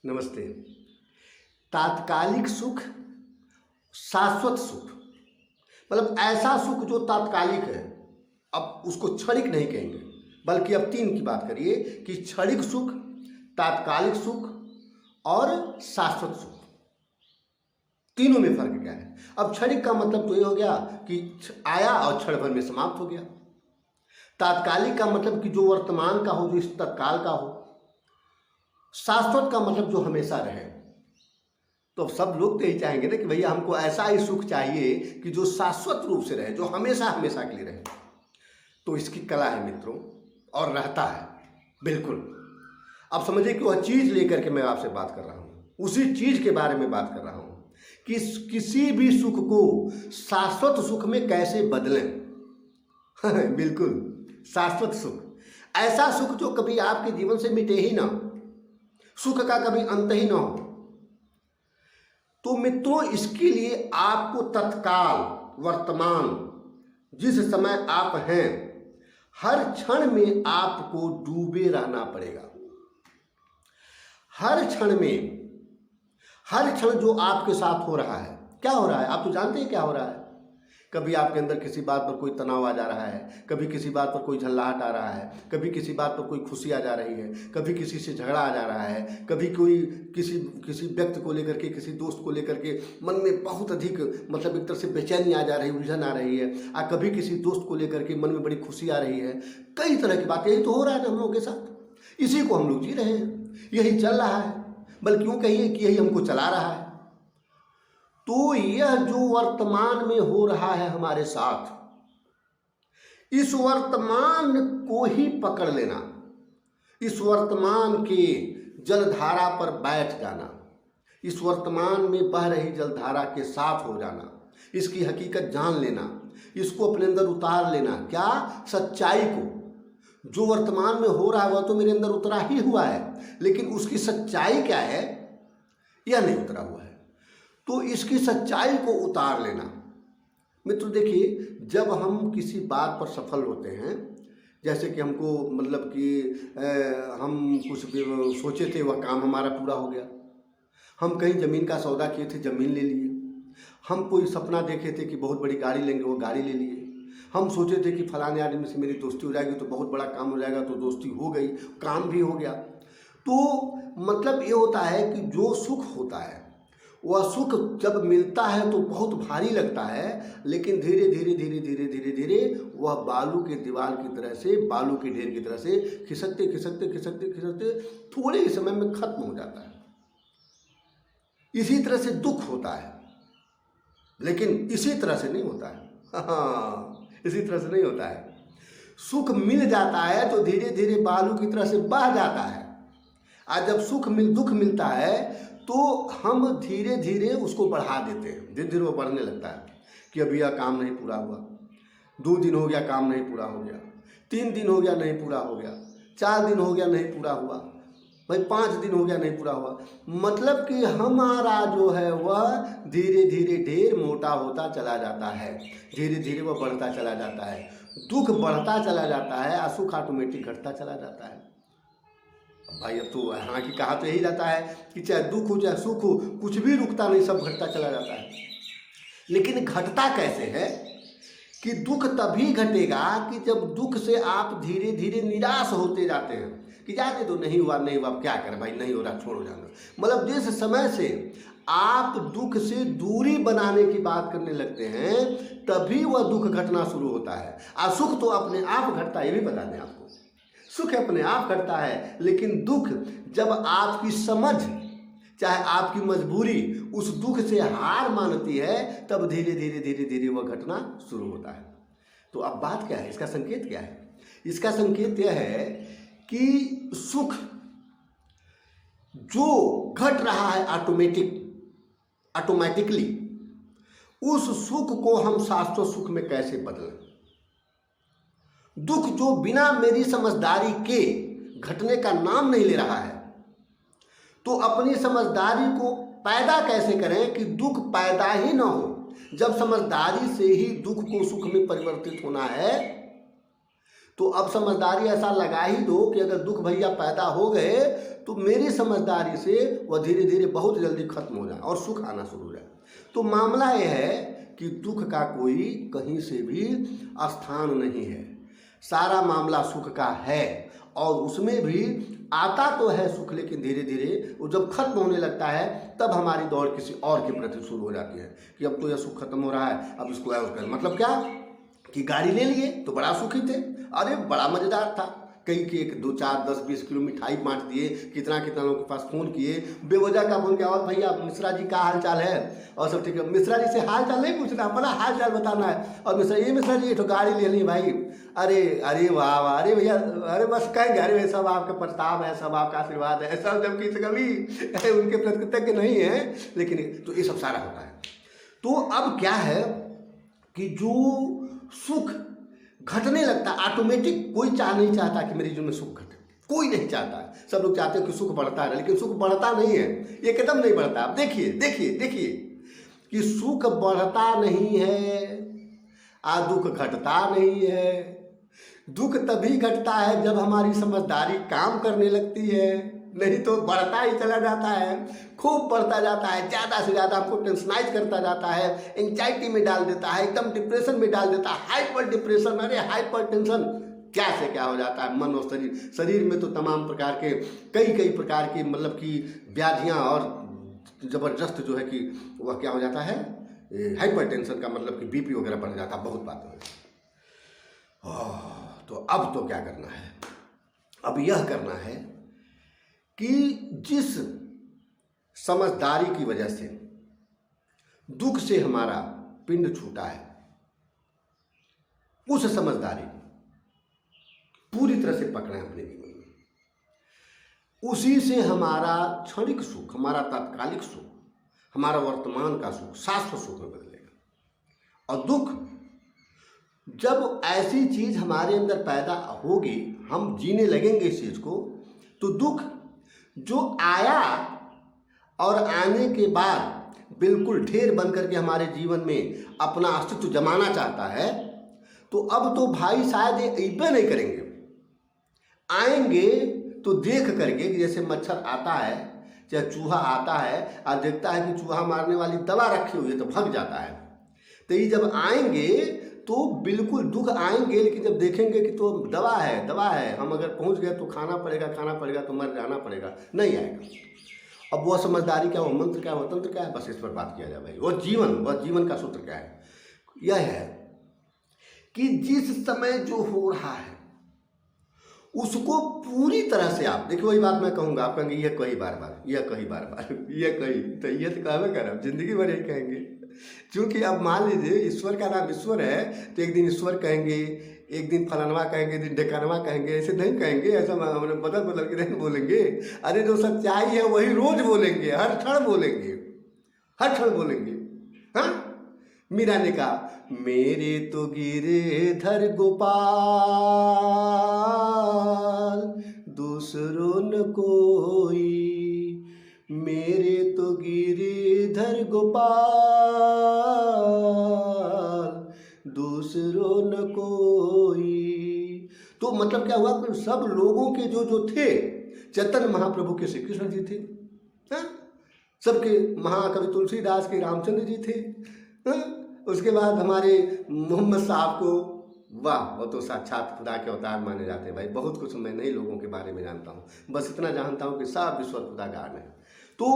नमस्ते। तात्कालिक सुख, शाश्वत सुख, मतलब ऐसा सुख जो तात्कालिक है, अब उसको क्षणिक नहीं कहेंगे, बल्कि अब तीन की बात करिए कि क्षणिक सुख, तात्कालिक सुख और शाश्वत सुख। तीनों में फर्क क्या है? अब क्षणिक का मतलब तो ये हो गया कि आया और क्षण भर में समाप्त हो गया। तात्कालिक का मतलब कि जो वर्तमान का हो, जो इस तत्काल का हो। शाश्वत का मतलब जो हमेशा रहे। तो सब लोग तो यही चाहेंगे ना कि भैया हमको ऐसा ही सुख चाहिए कि जो शाश्वत रूप से रहे, जो हमेशा हमेशा के लिए रहे। तो इसकी कला है मित्रों, और रहता है बिल्कुल। अब समझिए कि वह चीज़ लेकर के मैं आपसे बात कर रहा हूँ, उसी चीज़ के बारे में बात कर रहा हूँ कि किसी भी सुख को शाश्वत सुख में कैसे बदलें। बिल्कुल, शाश्वत सुख, ऐसा सुख जो कभी आपके जीवन से मिटे ही ना, सुख का कभी अंत ही ना हो। तो मित्रों, इसके लिए आपको तत्काल, वर्तमान, जिस समय आप हैं, हर क्षण में आपको डूबे रहना पड़ेगा। हर क्षण में, हर क्षण जो आपके साथ हो रहा है, क्या हो रहा है आप तो जानते हैं क्या हो रहा है। कभी आपके अंदर किसी बात पर कोई तनाव आ जा रहा है, कभी किसी बात पर कोई झल्लाहट आ रहा है, कभी किसी बात पर कोई खुशी आ जा रही है, कभी किसी से झगड़ा आ जा रहा है, कभी कोई किसी व्यक्ति को लेकर के, किसी दोस्त को लेकर के मन में बहुत अधिक मतलब एक तरह से बेचैनी आ जा रही है, उलझन आ रही है, और कभी किसी दोस्त को लेकर के मन में बड़ी खुशी आ रही है। कई तरह की बातें, यही तो हो रहा है ना हम लोगों के साथ, इसी को हम लोग जी रहे हैं, यही चल रहा है, बल्कि यूँ कहिए कि यही हमको चला रहा है। तो यह जो वर्तमान में हो रहा है हमारे साथ, इस वर्तमान को ही पकड़ लेना, इस वर्तमान के जलधारा पर बैठ जाना, इस वर्तमान में बह रही जलधारा के साथ हो जाना, इसकी हकीकत जान लेना, इसको अपने अंदर उतार लेना। क्या? सच्चाई को। जो वर्तमान में हो रहा है वह तो मेरे अंदर उतरा ही हुआ है, लेकिन उसकी सच्चाई क्या है यह नहीं उतरा हुआ है। तो इसकी सच्चाई को उतार लेना। मित्र देखिए, जब हम किसी बात पर सफल होते हैं, जैसे कि हमको मतलब कि हम कुछ सोचे थे, वह काम हमारा पूरा हो गया। हम कहीं ज़मीन का सौदा किए थे, ज़मीन ले लिए। हम कोई सपना देखे थे कि बहुत बड़ी गाड़ी लेंगे, वो गाड़ी ले लिए। हम सोचे थे कि फलाने आदमी से मेरी दोस्ती हो जाएगी तो बहुत बड़ा काम हो जाएगा, तो दोस्ती हो गई, काम भी हो गया। तो मतलब ये होता है कि जो सुख होता है, वह सुख जब मिलता है तो बहुत भारी लगता है, लेकिन धीरे धीरे धीरे धीरे धीरे धीरे वह बालू के दीवार की तरह से, बालू के ढेर की तरह से खिसकते खिसकते खिसकते खिसकते थोड़े ही समय में खत्म हो जाता है। इसी तरह से दुख होता है, लेकिन इसी तरह से नहीं होता है। हाँ, इसी तरह से नहीं होता है। सुख मिल जाता है तो धीरे धीरे बालू की तरह से बह जाता है, और जब दुख मिलता है तो हम धीरे धीरे उसको बढ़ा देते हैं। धीरे धीरे वो बढ़ने लगता है कि अभी यह काम नहीं पूरा हुआ, 2 दिन हो गया काम नहीं पूरा हो गया, 3 दिन हो गया नहीं पूरा हो गया, 4 दिन हो गया नहीं पूरा हुआ, भाई 5 दिन हो गया नहीं पूरा हुआ। मतलब कि हमारा जो है वह धीरे धीरे ढेर मोटा होता चला जाता है, धीरे धीरे वह बढ़ता चला जाता है, दुख बढ़ता चला जाता है और सुख ऑटोमेटिक घटता चला जाता है। भाई अब तो हाँ की कहा तो यही जाता है कि चाहे दुख हो चाहे सुख हो, कुछ भी रुकता नहीं, सब घटता चला जाता है। लेकिन घटता कैसे है कि दुख तभी घटेगा कि जब दुख से आप धीरे धीरे निराश होते जाते हैं कि जाते तो नहीं हुआ नहीं हुआ, क्या करें भाई, नहीं हो रहा, छोड़ो जाना। मतलब जिस समय से आप दुख से दूरी बनाने की बात करने लगते हैं, तभी वह दुख घटना शुरू होता है। और सुख तो अपने आप घटता है, ये भी बता दें आपको, सुख अपने आप घटता है। लेकिन दुख जब आपकी समझ, चाहे आपकी मजबूरी उस दुख से हार मानती है, तब धीरे धीरे धीरे धीरे वह घटना शुरू होता है। तो अब बात क्या है, इसका संकेत क्या है? इसका संकेत यह है कि सुख जो घट रहा है ऑटोमेटिकली, उस सुख को हम शाश्वत सुख में कैसे बदलें। दुख जो बिना मेरी समझदारी के घटने का नाम नहीं ले रहा है, तो अपनी समझदारी को पैदा कैसे करें कि दुख पैदा ही ना हो। जब समझदारी से ही दुख को सुख में परिवर्तित होना है, तो अब समझदारी ऐसा लगा ही दो कि अगर दुख भैया पैदा हो गए तो मेरी समझदारी से वह धीरे धीरे बहुत जल्दी खत्म हो जाए और सुख आना शुरू हो जाए। तो मामला यह है कि दुख का कोई कहीं से भी स्थान नहीं है, सारा मामला सुख का है और उसमें भी आता तो है सुख, लेकिन धीरे धीरे वो जब खत्म होने लगता है तब हमारी दौड़ किसी और के प्रति शुरू हो जाती है कि अब तो यह सुख खत्म हो रहा है, अब इसको और कर। मतलब क्या कि गाड़ी ले लिए तो बड़ा सुखी थे, अरे बड़ा मज़ेदार था, कई केक 2 4 10 20 किलो मिठाई बांट दिए, कितना कितना लोगों के पास फ़ोन किए, बेवजह का फोन किया, और भैया मिश्रा जी का हाल चाल है, और सब ठीक है। मिश्रा जी से हाल चाल नहीं पूछना, अपना हाल चाल बताना है। और मिश्रा जी तो गाड़ी ले ली भाई, अरे अरे वाह वाह, अरे भैया, अरे बस कहेंगे अरे भाई सब आपका प्रताप है, सब आपका आशीर्वाद है, सब जबकि कभी उनके प्रति कृतज्ञ नहीं है, लेकिन तो ये सब सारा होता है। तो अब क्या है कि जो सुख घटने लगता है ऑटोमेटिक, कोई नहीं चाहता कि मेरे जीवन में सुख घटे, कोई नहीं चाहता है, सब लोग चाहते हैं कि सुख बढ़ता है, लेकिन सुख बढ़ता नहीं है, ये कदम नहीं बढ़ता। आप देखिए देखिए देखिए कि सुख बढ़ता नहीं है और दुख घटता नहीं है। दुख तभी घटता है जब हमारी समझदारी काम करने लगती है, नहीं तो बढ़ता ही चला जाता है, खूब बढ़ता जाता है, ज़्यादा से ज़्यादा आपको टेंशनाइज करता जाता है, एंजाइटी में डाल देता है, एकदम डिप्रेशन में डाल देता है, हाइपर डिप्रेशन, अरे हाइपर टेंशन, क्या से क्या हो जाता है मन और शरीर में तो तमाम प्रकार के कई प्रकार की मतलब कि व्याधियाँ और ज़बरदस्त जो है कि वह क्या हो जाता है, हाइपर टेंशन का मतलब कि बीपी वगैरह बढ़ जाता है, बहुत बात है। तो अब तो क्या करना है, अब यह करना है कि जिस समझदारी की वजह से दुख से हमारा पिंड छूटा है, उस समझदारी पूरी तरह से पकड़ें अपने जीवन में। उसी से हमारा क्षणिक सुख, हमारा तात्कालिक सुख, हमारा वर्तमान का सुख शाश्वत सुख में बदलेगा। और दुख जब ऐसी चीज हमारे अंदर पैदा होगी, हम जीने लगेंगे इस चीज को, तो दुख जो आया और आने के बाद बिल्कुल ढेर बन करके हमारे जीवन में अपना अस्तित्व जमाना चाहता है, तो अब तो भाई शायद ये इब्बे नहीं करेंगे, आएंगे तो देख करके कि जैसे मच्छर आता है चाहे चूहा आता है और देखता है कि चूहा मारने वाली दवा रखी हुई है तो भाग जाता है। तो ये जब आएंगे तो बिल्कुल दुख आएंगे, लेकिन जब देखेंगे कि तो दवा है, हम अगर पहुंच गए तो खाना पड़ेगा तो मर जाना पड़ेगा, नहीं आएगा। अब वह समझदारी क्या, वह मंत्र क्या, वह तंत्र क्या है, बस इस पर बात किया जाए भाई। वह जीवन का सूत्र क्या है, यह है कि जिस समय जो हो रहा है उसको पूरी तरह से आप देखिए। वही बात मैं कहूँगा, आप कहेंगे यह कही बार बार तो ये तो कहवे कर जिंदगी भर यही कहेंगे, क्योंकि अब मान लीजिए ईश्वर का नाम ईश्वर है, तो एक दिन ईश्वर कहेंगे, एक दिन फलानवा कहेंगे, एक दिन ढेकानवा कहेंगे, ऐसे नहीं कहेंगे, ऐसा बदल के नहीं बोलेंगे। अरे जो सच्चाई है वही रोज बोलेंगे, हर क्षण बोलेंगे। हाँ, मीरा ने कहा मेरे तो गिरधर गोपाल दूसरों न कोई, मेरे तो गिरधर गोपाल दूसरों न कोई। तो मतलब क्या हुआ कि सब लोगों के जो थे, चैतन्य महाप्रभु के श्री कृष्ण जी थे, सबके महाकवि तुलसीदास के रामचंद्र जी थे, उसके बाद हमारे मोहम्मद साहब को, वाह वो तो साक्षात खुदा के अवतार माने जाते हैं भाई। बहुत कुछ मैं नए लोगों के बारे में जानता हूँ, बस इतना जानता हूँ कि सब ईश्वर खुदागार है। तो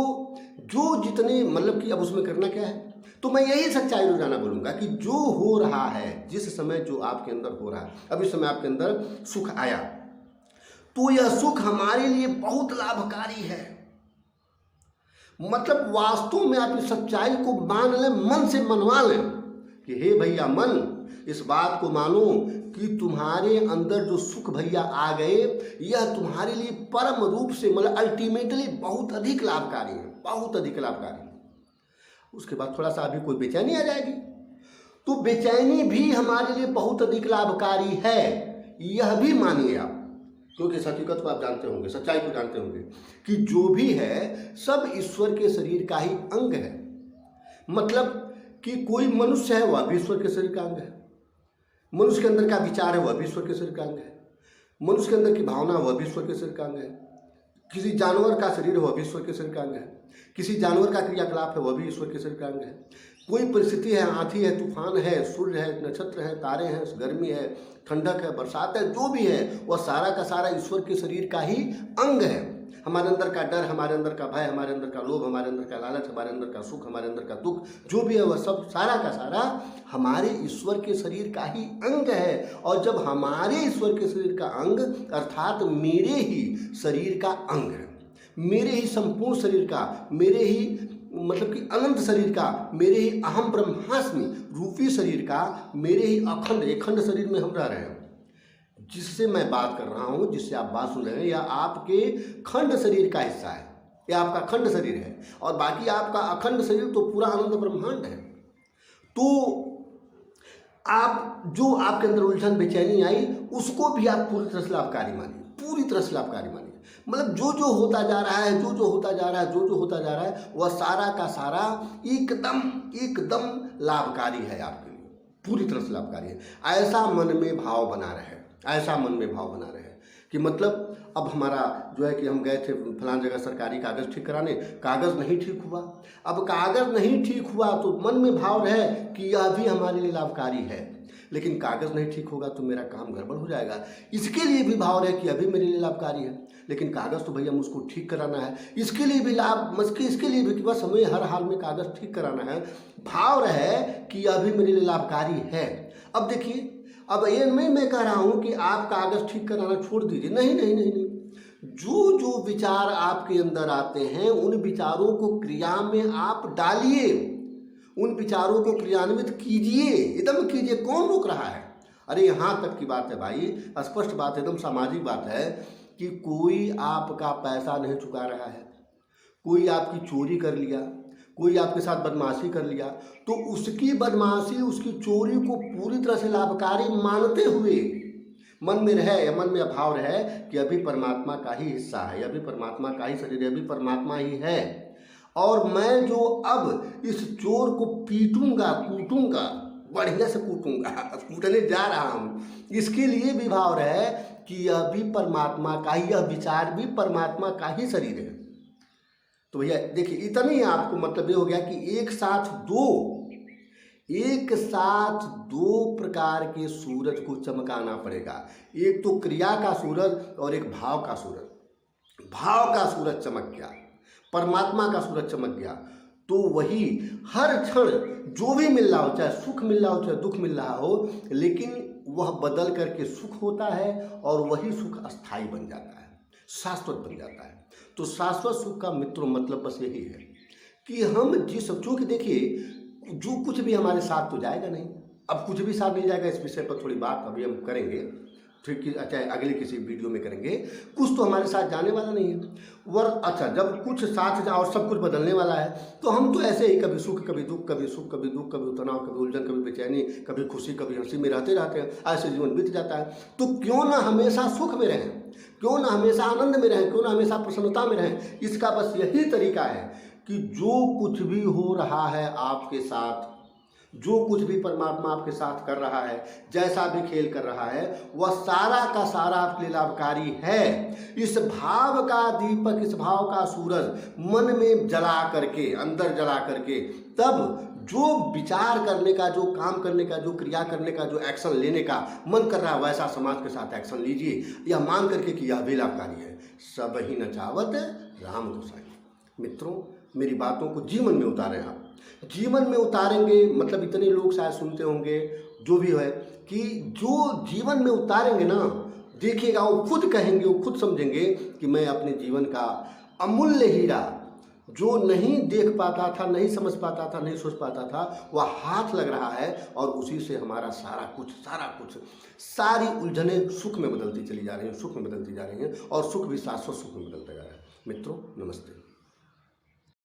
जो जितने मतलब कि अब उसमें करना क्या है, तो मैं यही सच्चाई रोजाना बोलूँगा कि जो हो रहा है, जिस समय जो आपके अंदर हो रहा है, अब इस समय आपके अंदर सुख आया तो यह सुख हमारे लिए बहुत लाभकारी है। मतलब वास्तव में आप इस सच्चाई को मान लें, मन से मनवा लें कि हे भैया मन, इस बात को मानो कि तुम्हारे अंदर जो सुख भैया आ गए, यह तुम्हारे लिए परम रूप से मतलब अल्टीमेटली बहुत अधिक लाभकारी है। उसके बाद थोड़ा सा अभी कोई बेचैनी आ जाएगी, तो बेचैनी भी हमारे लिए बहुत अधिक लाभकारी है, यह भी मानिए आप, क्योंकि इस हकीकत को आप जानते होंगे, सच्चाई को जानते होंगे कि जो भी है सब ईश्वर के शरीर का ही अंग है। मतलब कि कोई मनुष्य है वह भी ईश्वर के शरीर का अंग है, मनुष्य के अंदर का विचार है वह भी ईश्वर के शरीर का अंग है। मनुष्य के अंदर की भावना वह भी ईश्वर के शरीर का अंग है। किसी जानवर का शरीर वह भी ईश्वर के शरीर का अंग है। किसी जानवर का क्रियाकलाप है वह भी ईश्वर के शरीर का अंग है। कोई परिस्थिति है, आंधी है, तूफान है, सूर्य है, नक्षत्र है, तारे हैं, गर्मी है, ठंडक है, बरसात है, जो भी है वह सारा का सारा ईश्वर के शरीर का ही अंग है। हमारे अंदर का डर, हमारे अंदर का भय, हमारे अंदर का लोभ, हमारे अंदर का लालच, हमारे अंदर का सुख, हमारे अंदर का दुख, जो भी है वह सब सारा का सारा हमारे ईश्वर के शरीर का ही अंग है। और जब हमारे ईश्वर के शरीर का अंग अर्थात मेरे ही शरीर का अंग है, मेरे ही संपूर्ण शरीर का, मेरे ही मतलब कि अनंत शरीर का, मेरे ही अहम ब्रह्मास्मि रूपी शरीर का, मेरे ही अखंड शरीर में हम रह रहे हैं। जिससे मैं बात कर रहा हूँ, जिससे आप बात सुन रहे हैं, यह आपके खंड शरीर का हिस्सा है, यह आपका खंड शरीर है। और बाकी आपका अखंड शरीर तो पूरा अनंत ब्रह्मांड है। तो आप जो आपके अंदर उलझन बेचैनी आई, उसको भी आप पूरी तरह से लाभकारी मानिए, पूरी तरह से लाभकारी मानिए। मतलब जो होता जा रहा है, जो होता जा रहा है, जो होता जा रहा है, वह सारा का सारा एकदम लाभकारी है आपके लिए, पूरी तरह से लाभकारी है। ऐसा मन में भाव बना रहे, ऐसा मन में भाव बना रहे कि मतलब अब हमारा जो है कि हम गए थे फलां जगह सरकारी कागज़ ठीक कराने, कागज़ नहीं ठीक हुआ। अब कागज़ नहीं ठीक हुआ तो मन में भाव रहे कि यह भी हमारे लिए लाभकारी है, लेकिन कागज़ नहीं ठीक होगा तो मेरा काम गड़बड़ हो जाएगा। इसके लिए भी भाव रहे कि अभी मेरे लिए लाभकारी है, लेकिन कागज़ तो भैया मुझको ठीक कराना है, इसके लिए भी इसके लिए भी कि बस हमें हर हाल में कागज़ ठीक कराना है। भाव रहे कि यह भी मेरे लिए लाभकारी है। अब देखिए, अब ये मैं कह रहा हूँ कि आप कागज़ ठीक कराना छोड़ दीजिए, नहीं नहीं नहीं नहीं। जो विचार आपके अंदर आते हैं उन विचारों को क्रिया में आप डालिए, उन विचारों को क्रियान्वित कीजिए, एकदम कीजिए। कौन रोक रहा है? अरे यहाँ तक की बात है भाई, स्पष्ट बात, एकदम सामाजिक बात है कि कोई आपका पैसा नहीं चुका रहा है, कोई आपकी चोरी कर लिया, कोई आपके साथ बदमाशी कर लिया, तो उसकी बदमाशी, उसकी चोरी को पूरी तरह से लाभकारी मानते हुए मन में रहे, मन में अभाव रहे कि अभी परमात्मा का ही हिस्सा है, अभी परमात्मा का ही शरीर है, अभी परमात्मा ही है, और मैं जो अब इस चोर को पीटूंगा, कूटूंगा, बढ़िया से कूटूंगा, कूटने जा रहा हूँ, इसके लिए भी भाव रहे कि यह भी परमात्मा का ही, यह विचार भी परमात्मा का ही शरीर है। तो भैया देखिए, इतना ही आपको मतलब ये हो गया कि एक साथ दो प्रकार के सूरज को चमकाना पड़ेगा। एक तो क्रिया का सूरज और एक भाव का सूरज। भाव का सूरज चमक गया, परमात्मा का सूरज चमक गया, तो वही हर क्षण जो भी मिल रहा हो, चाहे सुख मिल रहा हो, चाहे दुख मिल रहा हो, लेकिन वह बदल करके सुख होता है और वही सुख अस्थाई बन जाता है, शाश्वत बन जाता है। तो शाश्वत सुख का मित्रों मतलब बस यही है कि हम चूँकि देखिए, जो कुछ भी हमारे साथ तो जाएगा नहीं, अब कुछ भी साथ नहीं जाएगा। इस विषय पर थोड़ी बात अभी हम करेंगे, फिर चाहे अगले किसी वीडियो में करेंगे। कुछ तो हमारे साथ जाने वाला नहीं है, अच्छा जब कुछ साथ जा और सब कुछ बदलने वाला है, तो हम तो ऐसे ही कभी सुख कभी दुख, कभी सुख कभी दुख, कभी तनाव, कभी उलझन, कभी बेचैनी, कभी खुशी, कभी हंसी में रहते हैं, ऐसे जीवन बीत जाता है। तो क्यों ना हमेशा सुख में रहें, क्यों ना हमेशा आनंद में रहें, क्यों ना हमेशा प्रसन्नता में रहें। इसका बस यही तरीका है कि जो कुछ भी हो रहा है आपके साथ, जो कुछ भी परमात्मा आपके साथ कर रहा है, जैसा भी खेल कर रहा है, वह सारा का सारा आपके लिए लाभकारी है। इस भाव का दीपक, इस भाव का सूरज मन में जला करके, अंदर जला करके, तब जो विचार करने का, जो काम करने का, जो क्रिया करने का, जो एक्शन लेने का मन कर रहा है, वैसा समाज के साथ एक्शन लीजिए, यह मान करके कि यह भी लाभकारी है। सब ही नचावत राम गोसाई। मित्रों, मेरी बातों को जीवन में उतारें। आप जीवन में उतारेंगे, मतलब इतने लोग शायद सुनते होंगे, जो भी है कि जो जीवन में उतारेंगे ना, देखिएगा वो खुद कहेंगे, वो खुद समझेंगे कि मैं अपने जीवन का अमूल्य हीरा, जो नहीं देख पाता था, नहीं समझ पाता था, नहीं सोच पाता था, वह हाथ लग रहा है, और उसी से हमारा सारा कुछ, सारी उलझनें सुख में बदलती चली जा रही हैं, सुख में बदलती जा रही हैं, और सुख भी शाश्वत सुख में बदलता जा रहा है। मित्रों नमस्ते।